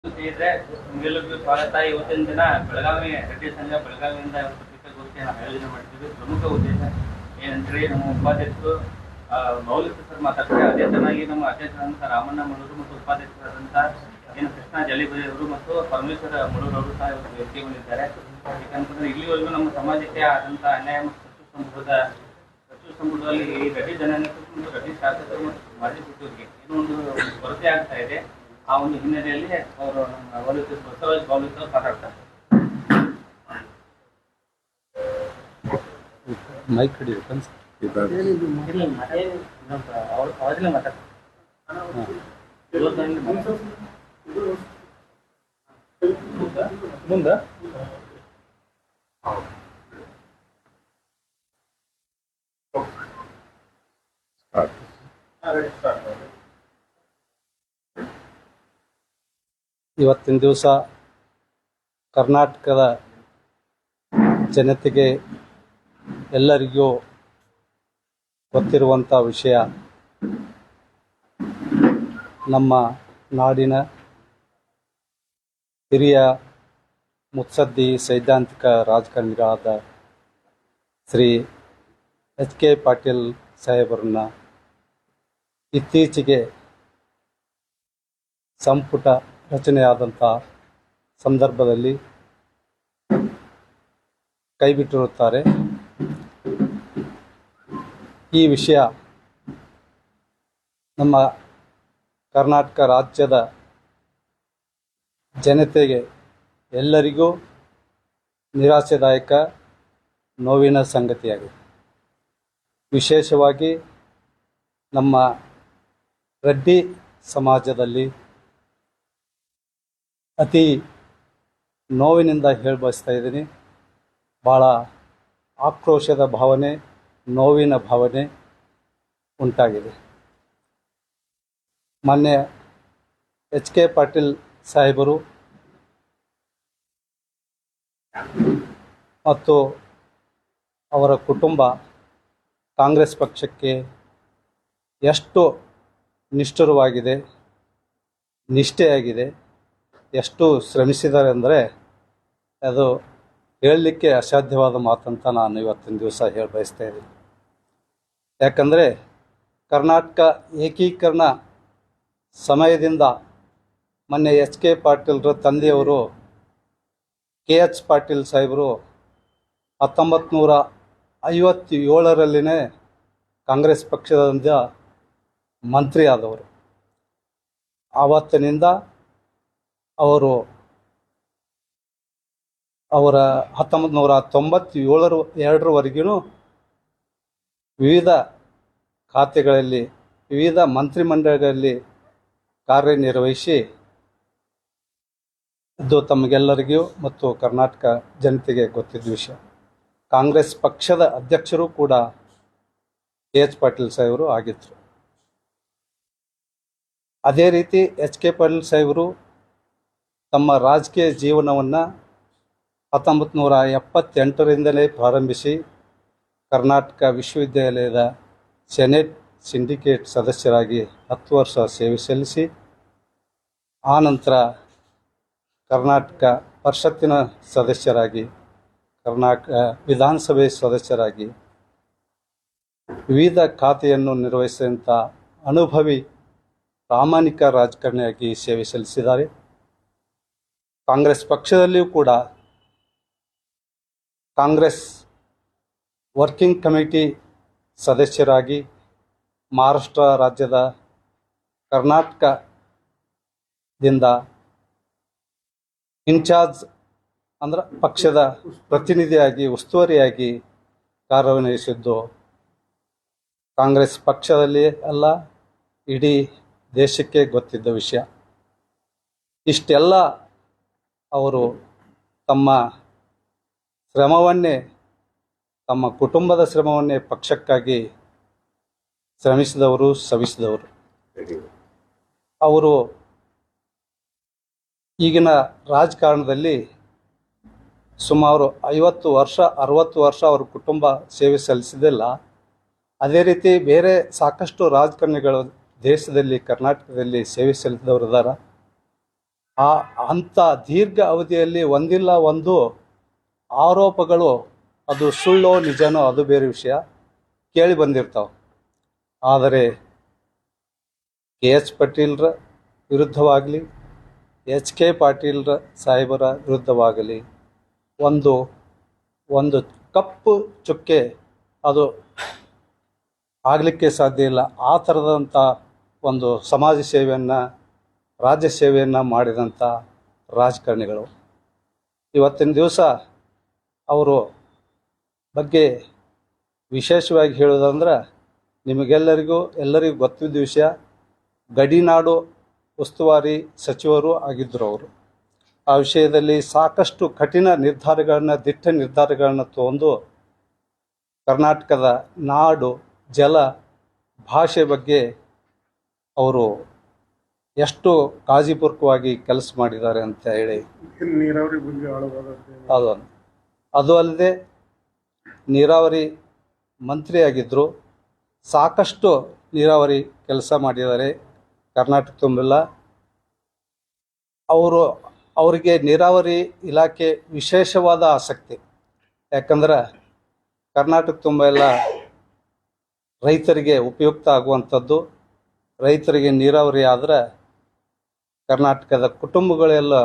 ಇದ್ರೆ ನಿಮ್ಗೆಲ್ಲರಿಗೂ ಸ್ವಾಗತ. ಇವತ್ತಿನ ದಿನ ಬೆಳಗಾವಿ ರೆಡ್ಡಿ ಸಂಘ ಬೆಳಗಾವಿಯಿಂದ ಪತ್ರಿಕಾಗೋಷ್ಠಿಯನ್ನು ಆಯೋಜನೆ ಮಾಡಿದ್ದೀವಿ. ಪ್ರಮುಖ ಉದ್ದೇಶ ಏನಂತೇಳಿ ನಮ್ಮ ಉಪಾಧ್ಯಕ್ಷರು ಮೌಲಿಕ ಸರ್ ಮಾತಾಡ್ತಾರೆ. ಅದೇ ಚೆನ್ನಾಗಿ ನಮ್ಮ ಅಧ್ಯಕ್ಷರಾದಂಥ ರಾಮಣ್ಣ ಮಳೂರು ಮತ್ತು ಉಪಾಧ್ಯಕ್ಷರಾದಂಥ ಏನು ಕೃಷ್ಣ ಜಲಿಬರಿ ಅವರು ಮತ್ತು ಪರಮೇಶ್ವರ ಮಳೂರು ಅವರು ಸಹ ಇವತ್ತು ವೇದಿಕೆ ಬಂದಿದ್ದಾರೆ. ಯಾಕಂತಂದ್ರೆ ಇಲ್ಲಿವರೆಗೂ ನಮ್ಮ ಸಮಾಜಕ್ಕೆ ಆದಂಥ ಅನ್ಯಾಯ ಮತ್ತು ಸಚಿವ ಸಂಪುಟದಲ್ಲಿ ಈ ರೆಡ್ಡಿ ಜನನಕ್ಕೂ ಮತ್ತು ರೆಡ್ಡಿ ಶಾಸಕರು ಮತ್ತು ಮಾಜಿ ಸಚಿವರಿಗೆ ಏನೋ ಒಂದು ಕೊರತೆ ಆಗ್ತಾ ಇದೆ. ಆ ಒಂದು ಹಿನ್ನೆಲೆಯಲ್ಲಿ ಅವರು ನಮ್ಮ ಬಸವರಾಜ್ ಬಾಲೂಸ್ ಅವರು ಮಾತಾಡ್ತಾರೆ. ಮೈಕ್ ಹಿಡಿದು ಅವರಲ್ಲೇ ಮಾತಾಡ್ತಾರೆ. ಮುಂದೆ ಇವತ್ತಿನ ದಿವಸ ಕರ್ನಾಟಕದ ಜನತೆಗೆ ಎಲ್ಲರಿಗೂ ಗೊತ್ತಿರುವಂಥ ವಿಷಯ, ನಮ್ಮ ನಾಡಿನ ಹಿರಿಯ ಮುತ್ಸದ್ದಿ ಸೈದ್ಧಾಂತಿಕ ರಾಜಕಾರಣಿಗಳಾದ ಶ್ರೀ ಎಚ್.ಕೆ. ಪಾಟೀಲ್ ಸಾಹೇಬರನ್ನ ಇತ್ತೀಚೆಗೆ ಸಂಪುಟ ರಚನೆಯಾದಂಥ ಸಂದರ್ಭದಲ್ಲಿ ಕೈಬಿಟ್ಟಿರುತ್ತಾರೆ. ಈ ವಿಷಯ ನಮ್ಮ ಕರ್ನಾಟಕ ರಾಜ್ಯದ ಜನತೆಗೆ ಎಲ್ಲರಿಗೂ ನಿರಾಶೆದಾಯಕ ನೋವಿನ ಸಂಗತಿಯಾಗಿದೆ. ವಿಶೇಷವಾಗಿ ನಮ್ಮ ರೆಡ್ಡಿ ಸಮಾಜದಲ್ಲಿ ಅತಿ ನೋವಿನಿಂದ ಹೇಳಬಯಸ್ತಾ ಇದ್ದೀನಿ. ಭಾಳ ಆಕ್ರೋಶದ ಭಾವನೆ, ನೋವಿನ ಭಾವನೆ ಉಂಟಾಗಿದೆ. ಮೊನ್ನೆ ಎಚ್.ಕೆ. ಪಾಟೀಲ್ ಸಾಹೇಬರು ಮತ್ತು ಅವರ ಕುಟುಂಬ ಕಾಂಗ್ರೆಸ್ ಪಕ್ಷಕ್ಕೆ ಎಷ್ಟು ನಿಷ್ಠುರವಾಗಿದೆ, ನಿಷ್ಠೆಯಾಗಿದೆ, ಎಷ್ಟು ಶ್ರಮಿಸಿದ್ದಾರೆ ಅಂದರೆ ಅದು ಹೇಳಲಿಕ್ಕೆ ಅಸಾಧ್ಯವಾದ ಮಾತಂತ ನಾನು ಇವತ್ತಿನ ದಿವಸ ಹೇಳಿ ಬಯಸ್ತಾ ಇದ್ದೀನಿ. ಯಾಕಂದರೆ ಕರ್ನಾಟಕ ಏಕೀಕರಣ ಸಮಯದಿಂದ ಮೊನ್ನೆ ಎಚ್.ಕೆ. ಪಾಟೀಲ್ರ ತಂದೆಯವರು ಕೆ.ಎಚ್. ಪಾಟೀಲ್ ಸಾಹೇಬರು 1957ರಲ್ಲಿನೇ ಕಾಂಗ್ರೆಸ್ ಪಕ್ಷದಿಂದ ಮಂತ್ರಿ ಆದವರು. ಆವತ್ತಿನಿಂದ ಅವರು ಅವರ 1997ರವರೆಗೂ ವಿವಿಧ ಖಾತೆಗಳಲ್ಲಿ, ವಿವಿಧ ಮಂತ್ರಿಮಂಡಲಗಳಲ್ಲಿ ಕಾರ್ಯನಿರ್ವಹಿಸಿ ಇದು ತಮಗೆಲ್ಲರಿಗೂ ಮತ್ತು ಕರ್ನಾಟಕ ಜನತೆಗೆ ಗೊತ್ತಿದ್ದ ವಿಷಯ. ಕಾಂಗ್ರೆಸ್ ಪಕ್ಷದ ಅಧ್ಯಕ್ಷರು ಕೂಡ ಕೆ.ಎಚ್. ಪಾಟೀಲ್ ಸಾಹೇಬರು ಆಗಿದ್ದರು. ಅದೇ ರೀತಿ ಎಚ್.ಕೆ. ಪಾಟೀಲ್ ಸಾಹೇಬರು ತಮ್ಮ ರಾಜಕೀಯ ಜೀವನವನ್ನು 1978ರಿಂದಲೇ ಪ್ರಾರಂಭಿಸಿ ಕರ್ನಾಟಕ ವಿಶ್ವವಿದ್ಯಾಲಯದ ಸೆನೆಟ್ ಸಿಂಡಿಕೇಟ್ ಸದಸ್ಯರಾಗಿ 10 ವರ್ಷ ಸೇವೆ ಸಲ್ಲಿಸಿ, ಆನಂತರ ಕರ್ನಾಟಕ ಪರಿಷತ್ತಿನ ಸದಸ್ಯರಾಗಿ, ಕರ್ನಾಟಕ ವಿಧಾನಸಭೆ ಸದಸ್ಯರಾಗಿ ವಿವಿಧ ಖಾತೆಯನ್ನು ನಿರ್ವಹಿಸಿದಂಥ ಅನುಭವಿ ಪ್ರಾಮಾಣಿಕ ರಾಜಕಾರಣಿಯಾಗಿ ಸೇವೆ ಸಲ್ಲಿಸಿದ್ದಾರೆ. ಕಾಂಗ್ರೆಸ್ ಪಕ್ಷದಲ್ಲಿಯೂ ಕೂಡ ಕಾಂಗ್ರೆಸ್ ವರ್ಕಿಂಗ್ ಕಮಿಟಿ ಸದಸ್ಯರಾಗಿ ಮಹಾರಾಷ್ಟ್ರ ರಾಜ್ಯದ ಕರ್ನಾಟಕದಿಂದ ಇನ್ಚಾರ್ಜ್ ಅಂದ್ರೆ ಪಕ್ಷದ ಪ್ರತಿನಿಧಿಯಾಗಿ, ಉಸ್ತುವಾರಿಯಾಗಿ ಕಾರ್ಯನಿರ್ವಹಿಸಿದ್ದು ಕಾಂಗ್ರೆಸ್ ಪಕ್ಷದಲ್ಲಿ ಅಲ್ಲ, ಇಡೀ ದೇಶಕ್ಕೆ ಗೊತ್ತಿದ್ದ ವಿಷಯ. ಇಷ್ಟೆಲ್ಲ ಅವರು ತಮ್ಮ ಶ್ರಮವನ್ನೇ, ತಮ್ಮ ಕುಟುಂಬದ ಶ್ರಮವನ್ನೇ ಪಕ್ಷಕ್ಕಾಗಿ ಶ್ರಮಿಸಿದವರು, ಸವಿಸಿದವರು. ಅವರು ಈಗಿನ ರಾಜಕಾರಣದಲ್ಲಿ ಸುಮಾರು 50 ವರ್ಷ 60 ವರ್ಷ ಅವ್ರ ಕುಟುಂಬ ಸೇವೆ ಸಲ್ಲಿಸಿದಿಲ್ಲ. ಅದೇ ರೀತಿ ಬೇರೆ ಸಾಕಷ್ಟು ರಾಜಕಾರಣಿಗಳು ದೇಶದಲ್ಲಿ, ಕರ್ನಾಟಕದಲ್ಲಿ ಸೇವೆ ಸಲ್ಲಿಸಿದವರು ಇದ್ದಾರೆ. ಅಂಥ ದೀರ್ಘ ಅವಧಿಯಲ್ಲಿ ಒಂದಿಲ್ಲ ಒಂದು ಆರೋಪಗಳು, ಅದು ಸುಳ್ಳೋ ನಿಜನೋ ಅದು ಬೇರೆ ವಿಷಯ, ಕೇಳಿ ಬಂದಿರ್ತಾವೆ. ಆದರೆ KH ಪಾಟೀಲ್ರ ವಿರುದ್ಧವಾಗಲಿ, HK ಪಾಟೀಲ್ರ ಸಾಹೇಬರ ವಿರುದ್ಧವಾಗಲಿ ಒಂದು ಕಪ್ಪು ಚುಕ್ಕೆ ಅದು ಆಗಲಿಕ್ಕೆ ಸಾಧ್ಯ ಇಲ್ಲ. ಆ ಥರದಂಥ ಒಂದು ಸಮಾಜ ಸೇವೆಯನ್ನು, ರಾಜ್ಯ ಸೇವೆಯನ್ನು ಮಾಡಿದಂಥ ರಾಜಕಾರಣಿಗಳು. ಇವತ್ತಿನ ದಿವಸ ಅವರು ಬಗ್ಗೆ ವಿಶೇಷವಾಗಿ ಹೇಳೋದಂದ್ರೆ, ಎಲ್ಲರಿಗೂ ಗೊತ್ತಿದ್ದ ವಿಷಯ, ಗಡಿನಾಡು ಉಸ್ತುವಾರಿ ಸಚಿವರು ಆಗಿದ್ದರು ಅವರು. ಆ ವಿಷಯದಲ್ಲಿ ಸಾಕಷ್ಟು ಕಠಿಣ ನಿರ್ಧಾರಗಳನ್ನು, ದಿಟ್ಟ ನಿರ್ಧಾರಗಳನ್ನು ತಗೊಂಡು ಕರ್ನಾಟಕದ ನಾಡು, ಜಲ, ಭಾಷೆ ಬಗ್ಗೆ ಅವರು ಎಷ್ಟು ಕಾಳಜಿಪೂರ್ವಕವಾಗಿ ಕೆಲಸ ಮಾಡಿದ್ದಾರೆ ಅಂತ ಹೇಳಿ. ಅದು ಅಲ್ಲದೆ ನೀರಾವರಿ ಮಂತ್ರಿಯಾಗಿದ್ದರು, ಸಾಕಷ್ಟು ನೀರಾವರಿ ಕೆಲಸ ಮಾಡಿದ್ದಾರೆ ಕರ್ನಾಟಕ ತುಂಬೆಲ್ಲ. ಅವರಿಗೆ ನೀರಾವರಿ ಇಲಾಖೆ ವಿಶೇಷವಾದ ಆಸಕ್ತಿ. ಯಾಕಂದ್ರೆ ಕರ್ನಾಟಕ ತುಂಬ ಎಲ್ಲ ರೈತರಿಗೆ ಉಪಯುಕ್ತ ಆಗುವಂಥದ್ದು. ರೈತರಿಗೆ ನೀರಾವರಿ ಆದರೆ ಕರ್ನಾಟಕದ ಕುಟುಂಬಗಳೆಲ್ಲ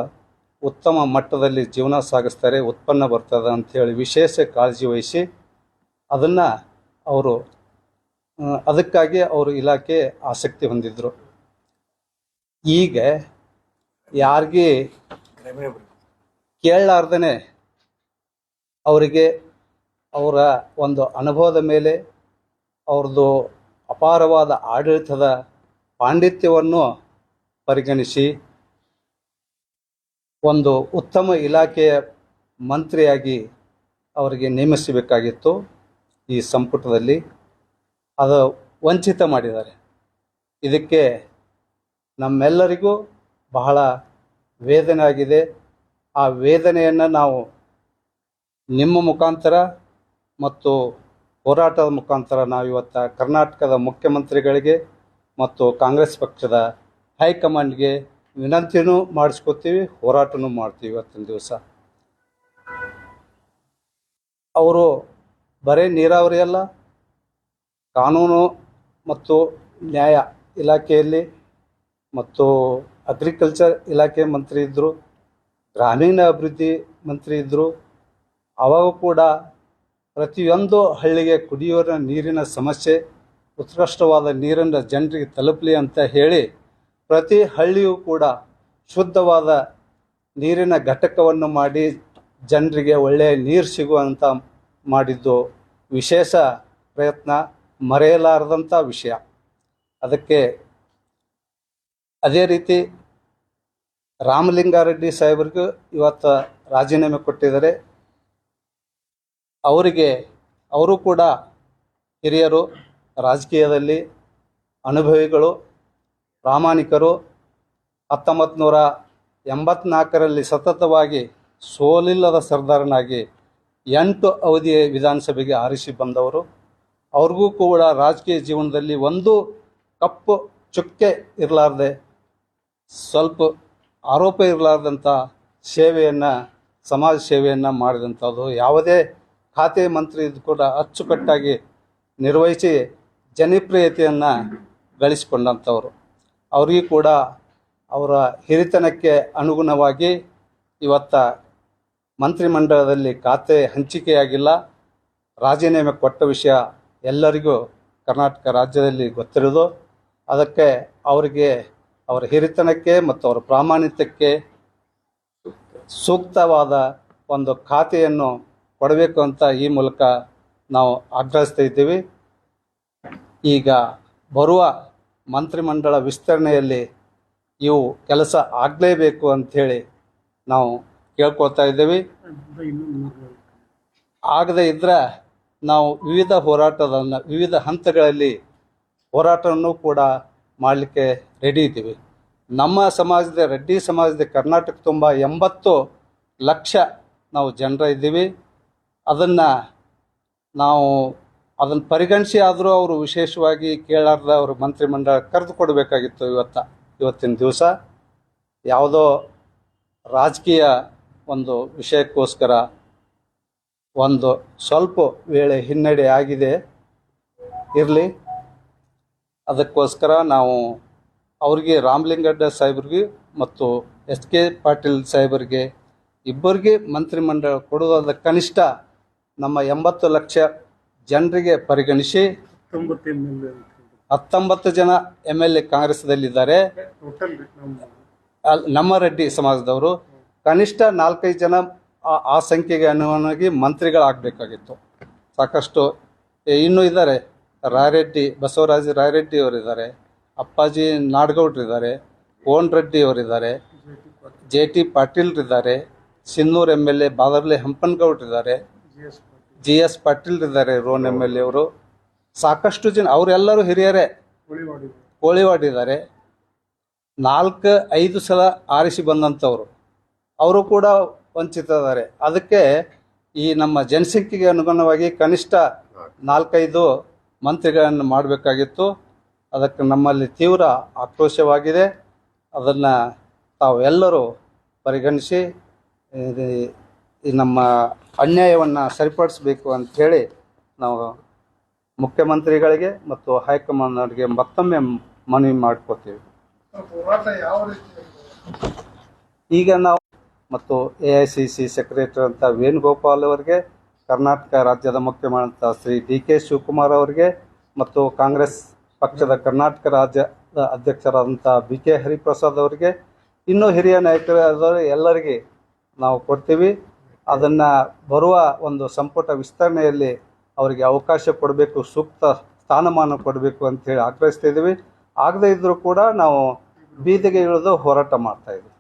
ಉತ್ತಮ ಮಟ್ಟದಲ್ಲಿ ಜೀವನ ಸಾಗಿಸ್ತಾರೆ, ಉತ್ಪನ್ನ ಬರ್ತದೆ ಅಂಥೇಳಿ ವಿಶೇಷ ಕಾಳಜಿ ವಹಿಸಿ ಅದಕ್ಕಾಗಿ ಅವರು ಇಲಾಖೆ ಆಸಕ್ತಿ ಹೊಂದಿದ್ರು. ಈಗ ಯಾರಿಗೆ ಕೇಳಲಾರ್ದೇ ಅವರಿಗೆ ಅವರ ಒಂದು ಅನುಭವದ ಮೇಲೆ, ಅವ್ರದ್ದು ಅಪಾರವಾದ ಆಡಳಿತದ ಪಾಂಡಿತ್ಯವನ್ನು ಪರಿಗಣಿಸಿ ಒಂದು ಉತ್ತಮ ಇಲಾಖೆಯ ಮಂತ್ರಿಯಾಗಿ ಅವರಿಗೆ ನೇಮಿಸಬೇಕಾಗಿತ್ತು. ಈ ಸಂಪುಟದಲ್ಲಿ ಅದು ವಂಚಿತ ಮಾಡಿದ್ದಾರೆ. ಇದಕ್ಕೆ ನಮ್ಮೆಲ್ಲರಿಗೂ ಬಹಳ ವೇದನೆ ಆಗಿದೆ. ಆ ವೇದನೆಯನ್ನು ನಾವು ನಿಮ್ಮ ಮುಖಾಂತರ ಮತ್ತು ಹೋರಾಟದ ಮುಖಾಂತರ ನಾವಿವತ್ತು ಕರ್ನಾಟಕದ ಮುಖ್ಯಮಂತ್ರಿಗಳಿಗೆ ಮತ್ತು ಕಾಂಗ್ರೆಸ್ ಪಕ್ಷದ ಹೈಕಮಾಂಡ್ಗೆ ವಿನಂತಿನೂ ಮಾಡಿಸ್ಕೊತೀವಿ, ಹೋರಾಟನೂ ಮಾಡ್ತೀವಿ. ಇವತ್ತಿನ ದಿವಸ ಅವರು ಬರೀ ನೀರಾವರಿ ಅಲ್ಲ, ಕಾನೂನು ಮತ್ತು ನ್ಯಾಯ ಇಲಾಖೆಯಲ್ಲಿ ಮತ್ತು ಅಗ್ರಿಕಲ್ಚರ್ ಇಲಾಖೆ ಮಂತ್ರಿ ಇದ್ದರು, ಗ್ರಾಮೀಣ ಅಭಿವೃದ್ಧಿ ಮಂತ್ರಿ ಇದ್ದರು. ಅವಾಗ ಕೂಡ ಪ್ರತಿಯೊಂದು ಹಳ್ಳಿಗೆ ಕುಡಿಯುವ ನೀರಿನ ಸಮಸ್ಯೆ, ಉತ್ಕೃಷ್ಟವಾದ ನೀರನ್ನು ಜನರಿಗೆ ತಲುಪಲಿ ಅಂತ ಹೇಳಿ ಪ್ರತಿ ಹಳ್ಳಿಯೂ ಕೂಡ ಶುದ್ಧವಾದ ನೀರಿನ ಘಟಕವನ್ನು ಮಾಡಿ ಜನರಿಗೆ ಒಳ್ಳೆಯ ನೀರು ಸಿಗುವಂಥ ಮಾಡಿದ್ದು ವಿಶೇಷ ಪ್ರಯತ್ನ, ಮರೆಯಲಾರದಂಥ ವಿಷಯ. ಅದಕ್ಕೆ ಅದೇ ರೀತಿ ರಾಮಲಿಂಗಾರೆಡ್ಡಿ ಸಾಹೇಬರಿಗೂ ಇವತ್ತು ರಾಜೀನಾಮೆ ಕೊಟ್ಟಿದ್ದಾರೆ. ಅವರು ಕೂಡ ಹಿರಿಯರು, ರಾಜಕೀಯದಲ್ಲಿ ಅನುಭವಿಗಳು, ಪ್ರಾಮಾಣಿಕರು. 1984ರಲ್ಲಿ ಸತತವಾಗಿ ಸೋಲಿಲ್ಲದ ಸರ್ದಾರನಾಗಿ 8 ಅವಧಿಯ ವಿಧಾನಸಭೆಗೆ ಆರಿಸಿ ಬಂದವರು. ಅವ್ರಿಗೂ ಕೂಡ ರಾಜಕೀಯ ಜೀವನದಲ್ಲಿ ಒಂದು ಕಪ್ಪು ಚುಕ್ಕೆ ಇರಲಾರ್ದೆ, ಸ್ವಲ್ಪ ಆರೋಪ ಇರಲಾರ್ದಂಥ ಸೇವೆಯನ್ನು, ಸಮಾಜ ಸೇವೆಯನ್ನು ಮಾಡಿದಂಥದ್ದು. ಯಾವುದೇ ಖಾತೆ ಮಂತ್ರಿ ಕೂಡ ಅಚ್ಚುಕಟ್ಟಾಗಿ ನಿರ್ವಹಿಸಿ ಜನಪ್ರಿಯತೆಯನ್ನು ಗಳಿಸಿಕೊಂಡಂಥವರು. ಅವರಿಗೂ ಕೂಡ ಅವರ ಹಿರಿತನಕ್ಕೆ ಅನುಗುಣವಾಗಿ ಇವತ್ತು ಮಂತ್ರಿಮಂಡಲದಲ್ಲಿ ಖಾತೆ ಹಂಚಿಕೆಯಾಗಿಲ್ಲ. ರಾಜೀನಾಮೆ ಕೊಟ್ಟ ವಿಷಯ ಎಲ್ಲರಿಗೂ ಕರ್ನಾಟಕ ರಾಜ್ಯದಲ್ಲಿ ಗೊತ್ತಿರೋದು. ಅದಕ್ಕೆ ಅವರಿಗೆ ಅವರ ಹಿರಿತನಕ್ಕೆ ಮತ್ತು ಅವರ ಪ್ರಾಮಾಣಿಕತೆಗೆ ಸೂಕ್ತವಾದ ಒಂದು ಖಾತೆಯನ್ನು ಕೊಡಬೇಕು ಅಂತ ಈ ಮೂಲಕ ನಾವು ಆಗ್ರಹಿಸ್ತಾ ಇದ್ದೀವಿ. ಈಗ ಬರುವ ಮಂತ್ರಿಮಂಡಲ ವಿಸ್ತರಣೆಯಲ್ಲಿ ಇವು ಕೆಲಸ ಆಗಲೇಬೇಕು ಅಂಥೇಳಿ ನಾವು ಕೇಳ್ಕೊಳ್ತಾ ಇದ್ದೀವಿ. ಆಗದೇ ಇದ್ದರೆ ನಾವು ವಿವಿಧ ಹಂತಗಳಲ್ಲಿ ಹೋರಾಟವನ್ನು ಕೂಡ ಮಾಡಲಿಕ್ಕೆ ರೆಡಿ ಇದ್ದೀವಿ. ನಮ್ಮ ಸಮಾಜದ, ರೆಡ್ಡಿ ಸಮಾಜದ ಕರ್ನಾಟಕ ತುಂಬ 80 ಲಕ್ಷ ನಾವು ಜನರ ಇದ್ದೀವಿ. ಅದನ್ನು ಪರಿಗಣಿಸಿ ಆದರೂ ಅವರು ವಿಶೇಷವಾಗಿ ಕೇಳಾರ್ದ ಅವರು ಮಂತ್ರಿಮಂಡಲ ಕರೆದು ಕೊಡಬೇಕಾಗಿತ್ತು ಇವತ್ತಿನ ದಿವಸ. ಯಾವುದೋ ರಾಜಕೀಯ ಒಂದು ವಿಷಯಕ್ಕೋಸ್ಕರ ಒಂದು ಸ್ವಲ್ಪ ವೇಳೆ ಹಿನ್ನಡೆ ಆಗಿದೆ. ಇರಲಿ, ಅದಕ್ಕೋಸ್ಕರ ನಾವು ಅವ್ರಿಗೆ ರಾಮಲಿಂಗಡ್ಡ ಸಾಹೇಬ್ರಿಗೆ ಮತ್ತು ಎಸ್ ಕೆ ಪಾಟೀಲ್ ಸಾಹೇಬರಿಗೆ ಇಬ್ಬರಿಗೆ ಮಂತ್ರಿಮಂಡಲ ಕೊಡುವುದಾದ ಕನಿಷ್ಠ ನಮ್ಮ 80 ಲಕ್ಷ ಜನರಿಗೆ ಪರಿಗಣಿಸಿ 19 ಜನ MLA ಕಾಂಗ್ರೆಸ್ದಲ್ಲಿದ್ದಾರೆ. ನಮ್ಮ ರೆಡ್ಡಿ ಸಮಾಜದವರು ಕನಿಷ್ಠ 4-5 ಜನ ಆ ಸಂಖ್ಯೆಗೆ ಅನುಗುಣವಾಗಿ ಮಂತ್ರಿಗಳಾಗಬೇಕಾಗಿತ್ತು. ಸಾಕಷ್ಟು ಇನ್ನೂ ಇದ್ದಾರೆ. ರಾಯರೆಡ್ಡಿ ಬಸವರಾಜ ರಾಯರೆಡ್ಡಿ ಅವರಿದ್ದಾರೆ, ಅಪ್ಪಾಜಿ ನಾಡಗೌಡ್ರಿದ್ದಾರೆ, ಕೋನ್ ರೆಡ್ಡಿ ಅವರಿದ್ದಾರೆ, JT ಪಾಟೀಲ್ರಿದ್ದಾರೆ, ಸಿನ್ನೂರು MLA ಬಾದರ್ಲಿ ಹಂಪನಗೌಡ್ರಿದ್ದಾರೆ, GS ಪಾಟೀಲ್ರಿದ್ದಾರೆ, ರೋನ್ MLA ಅವರು. ಸಾಕಷ್ಟು ಜನ ಅವರೆಲ್ಲರೂ ಹಿರಿಯರೇ. ಕೋಳಿವಾಡಿದ್ದಾರೆ, 4-5 ಸಲ ಆರಿಸಿ ಬಂದಂಥವ್ರು, ಅವರು ಕೂಡ ವಂಚಿತರಿದ್ದಾರೆ. ಅದಕ್ಕೆ ಈ ನಮ್ಮ ಜನಸಂಖ್ಯೆಗೆ ಅನುಗುಣವಾಗಿ ಕನಿಷ್ಠ 4-5 ಮಂತ್ರಿಗಳನ್ನು ಮಾಡಬೇಕಾಗಿತ್ತು. ಅದಕ್ಕೆ ನಮ್ಮಲ್ಲಿ ತೀವ್ರ ಆಕ್ರೋಶವಾಗಿದೆ. ಅದನ್ನು ತಾವೆಲ್ಲರೂ ಪರಿಗಣಿಸಿ ಈ ನಮ್ಮ ಅನ್ಯಾಯವನ್ನು ಸರಿಪಡಿಸಬೇಕು ಅಂಥೇಳಿ ನಾವು ಮುಖ್ಯಮಂತ್ರಿಗಳಿಗೆ ಮತ್ತು ಹೈಕಮಾಂಡ್ಗೆ ಮತ್ತೊಮ್ಮೆ ಮನವಿ ಮಾಡ್ಕೋತೀವಿ. ಈಗ ನಾವು ಮತ್ತು AICC ಸೆಕ್ರೆಟರಿ ಅಂತ ವೇಣುಗೋಪಾಲ್ ಅವರಿಗೆ, ಕರ್ನಾಟಕ ರಾಜ್ಯದ ಮುಖ್ಯಮಂತ್ರಿ ಶ್ರೀ DK ಶಿವಕುಮಾರ್ ಅವರಿಗೆ ಮತ್ತು ಕಾಂಗ್ರೆಸ್ ಪಕ್ಷದ ಕರ್ನಾಟಕ ರಾಜ್ಯದ ಅಧ್ಯಕ್ಷರಾದಂಥ BK ಹರಿಪ್ರಸಾದ್ ಅವರಿಗೆ, ಇನ್ನೂ ಹಿರಿಯ ನಾಯಕರಾದವರು ಎಲ್ಲರಿಗೆ ನಾವು ಕೊಡ್ತೀವಿ. ಅದನ್ನು ಬರುವ ಒಂದು ಸಂಪುಟ ವಿಸ್ತರಣೆಯಲ್ಲಿ ಅವರಿಗೆ ಅವಕಾಶ ಕೊಡಬೇಕು, ಸೂಕ್ತ ಸ್ಥಾನಮಾನ ಕೊಡಬೇಕು ಅಂತೇಳಿ ಆಗ್ರಹಿಸ್ತಾ ಇದ್ದೀವಿ. ಆಗದೇ ಇದ್ದರೂ ಕೂಡ ನಾವು ಬೀದಿಗೆ ಇಳಿದು ಹೋರಾಟ ಮಾಡ್ತಾ ಇದ್ದೀವಿ.